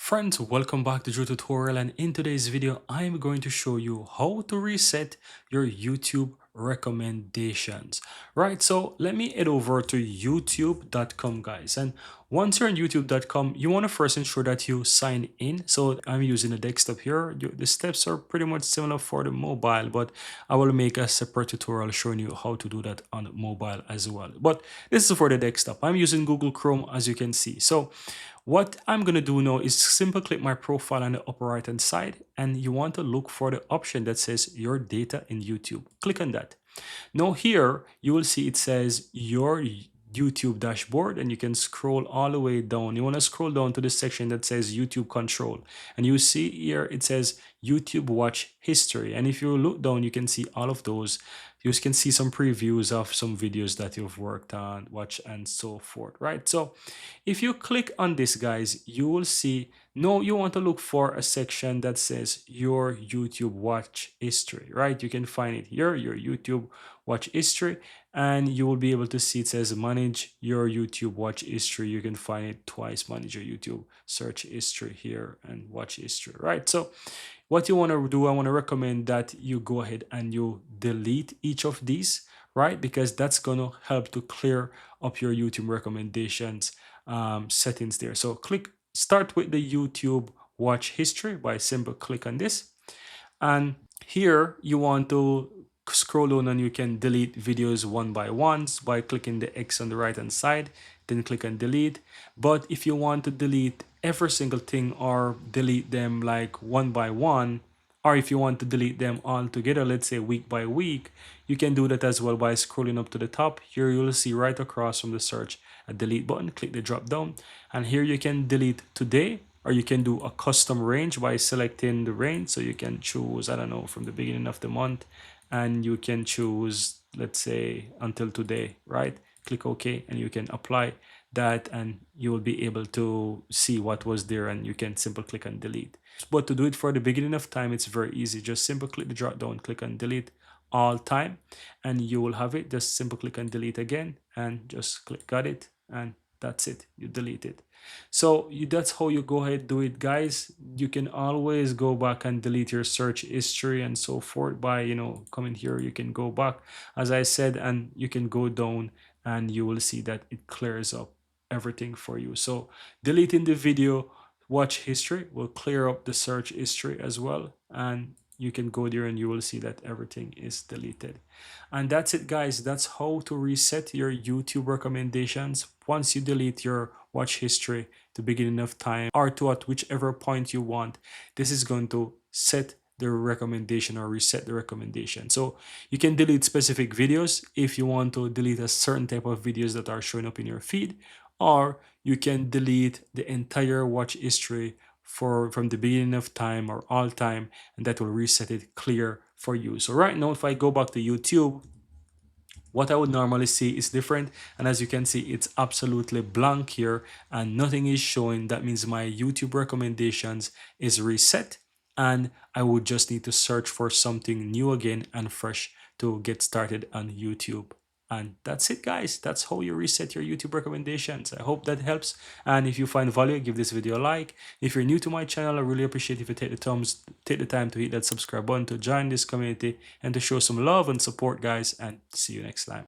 Friends, welcome back to Drew Tutorial, and in today's video I am going to show you how to reset your YouTube recommendations. Right, so let me head over to youtube.com, guys, and once you're on youtube.com you want to first ensure that you sign in. So I'm using a desktop here. The steps are pretty much similar for the mobile, but I will make a separate tutorial showing you how to do that on mobile as well. But this is for the desktop. I'm using Google Chrome, as you can see. So what I'm going to do now is simply click my profile on the upper right hand side, and you want to look for the option that says your data in YouTube. Click on that. Now here you will see it says your YouTube dashboard, and you can scroll all the way down. You want to scroll down to the section that says YouTube control, and you see here it says YouTube watch history, and if you look down you can see all of those. You can see some previews of some videos that you've worked on, watch, and so forth, right? So if you click on this, guys, you will see, no, you want to look for a section that says your YouTube watch history, right? You can find it here, your YouTube watch history, and you will be able to see it says manage your YouTube watch history. You can find it twice, manage your YouTube search history here and watch history, right? So what you want to do, I want to recommend that you go ahead and you delete each of these, right? Because that's going to help to clear up your YouTube recommendations settings there. So start with the YouTube watch history by simple click on this, and here you want to scroll down and you can delete videos one by one by clicking the X on the right hand side, then click on delete. But if you want to delete every single thing or delete them like one by one, or if you want to delete them all together, let's say week by week, you can do that as well by scrolling up to the top. Here you'll see right across from the search a delete button. Click the drop down, and here you can delete today, or you can do a custom range by selecting the range. So you can choose, I don't know, from the beginning of the month, and you can choose, let's say, until today, right? Click OK, and you can apply that, and you will be able to see what was there, and you can simply click on delete. But to do it for the beginning of time, it's very easy. Just simply click the drop down, click on delete all time, and you will have it. Just simply click on delete again, and just click got it, and that's it, you delete it. So that's how you go ahead do it, guys. You can always go back and delete your search history and so forth by coming here. You can go back, as I said, and you can go down and you will see that it clears up everything for you. So deleting the video watch history will clear up the search history as well, and you can go there and you will see that everything is deleted. And that's it, guys. That's how to reset your YouTube recommendations once you delete your watch history to beginning of time or to at whichever point you want. This is going to set the recommendation or reset the recommendation. So you can delete specific videos if you want to delete a certain type of videos that are showing up in your feed, or you can delete the entire watch history from the beginning of time or all time, and that will reset it clear for you. So right now, if I go back to YouTube, what I would normally see is different, and as you can see, it's absolutely blank here and nothing is showing. That means my YouTube recommendations is reset, and I would just need to search for something new again and fresh to get started on YouTube. And that's it, guys. That's how you reset your YouTube recommendations. I hope that helps, and if you find value, give this video a like. If you're new to my channel, I really appreciate if you take the time to hit that subscribe button to join this community and to show some love and support, guys, and see you next time.